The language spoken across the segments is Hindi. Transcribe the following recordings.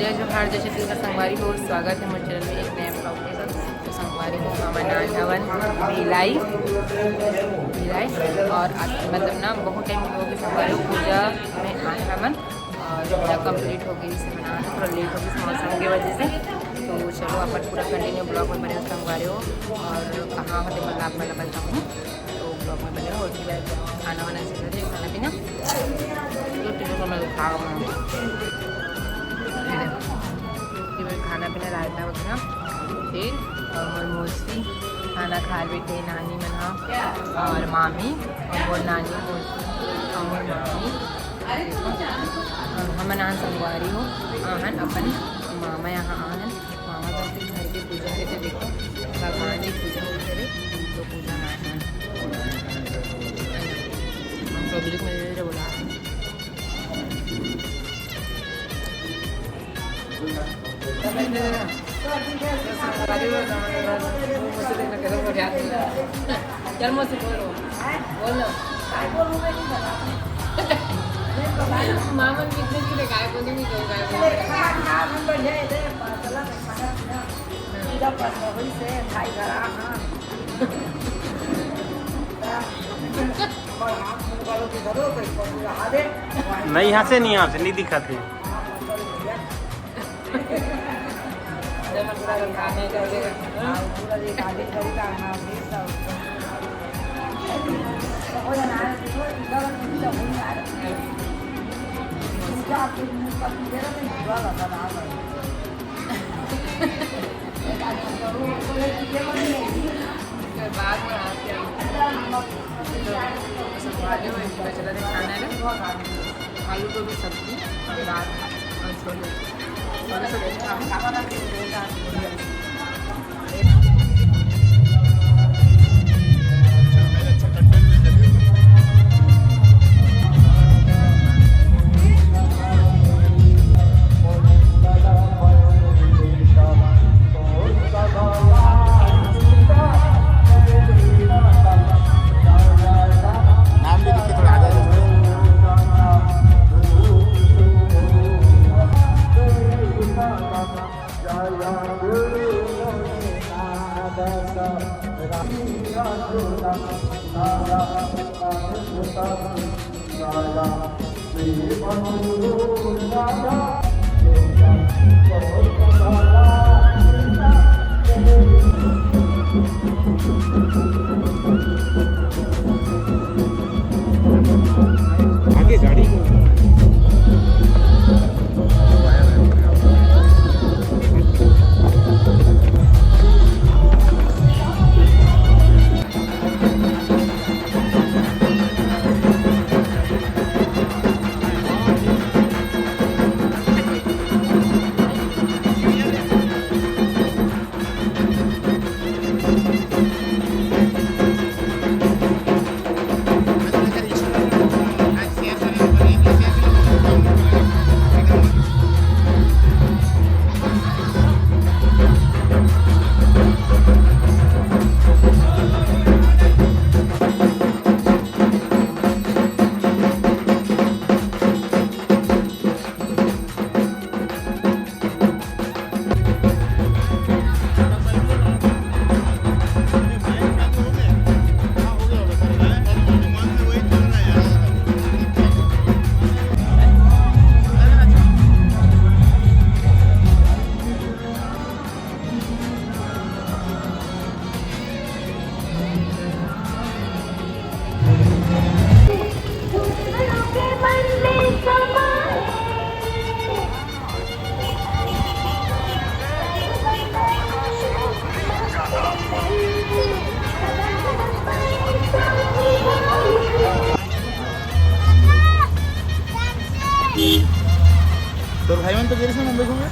जय जोहार जय श्री कृष्ण संगवारी हो। स्वागत है मेरे चैनल में एक नए ब्लॉग के साथ। तो संगवारी हो हमारा हवन भिलाई और मतलब ना बहुत टाइम हो गया संगवारी पूजा में आए हवन और पूजा कंप्लीट हो गई। इसे मनाना थोड़ा लेट हो गई मौसम की वजह से। तो चलो अपन पूरा कंटिन्यू ब्लॉग में बने संगवारी हो और कहाँ होते मतलब आप मैं बताता हूँ। तो ब्लॉग में बने और फिर खाना वाना से खाना पीना तो मैं खाऊँ खाना पीना रायता वगैरह फिर और मोस्टली खाना खा बैठे नानी मना और मामी और नानी और मामी हम नान संगवारी हो आहन अपन मामा यहाँ आहन मामा तो फिर घर की पूजा करके देखो भगवान की पूजा करे तो पूजा ना पब्लिक में बोला मामन कितने की काय बोलूंगी तो काय नहीं यहाँ से नहीं यहाँ से नहीं दिखाते बाद में चला खाना है आलू गोभी सब्जी दाल और छोले आगे गाड़ी तो भाई मन तो गेरिस में मुंबई घूमे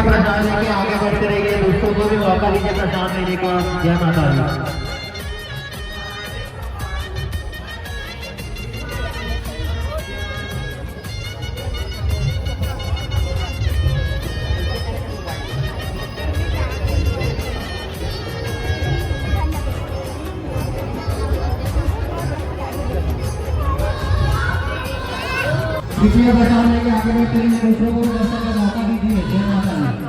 प्रसाद लेके आगे बढ़ते रहिए, दोस्तों को भी मौका दीजिए प्रसाद लेने का। जय माता दी। कृपया प्रसाद लेके आगे बढ़ते रहिए, दूसरों को भी दर्शन का मौका दीजिए। जय माता दी।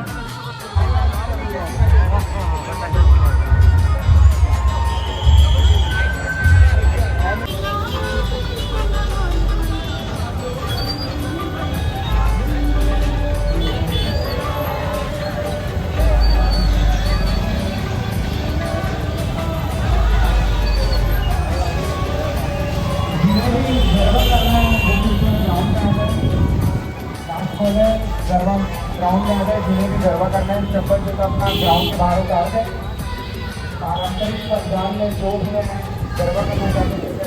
गरबा ग्राउंड में आ गए, जिन्हें भी गरबा करना है चप्पल जो अपना ग्राउंड के बाहर उतार है। पारंपरिक पंजाब में जो भी गरबा करना चाहते हैं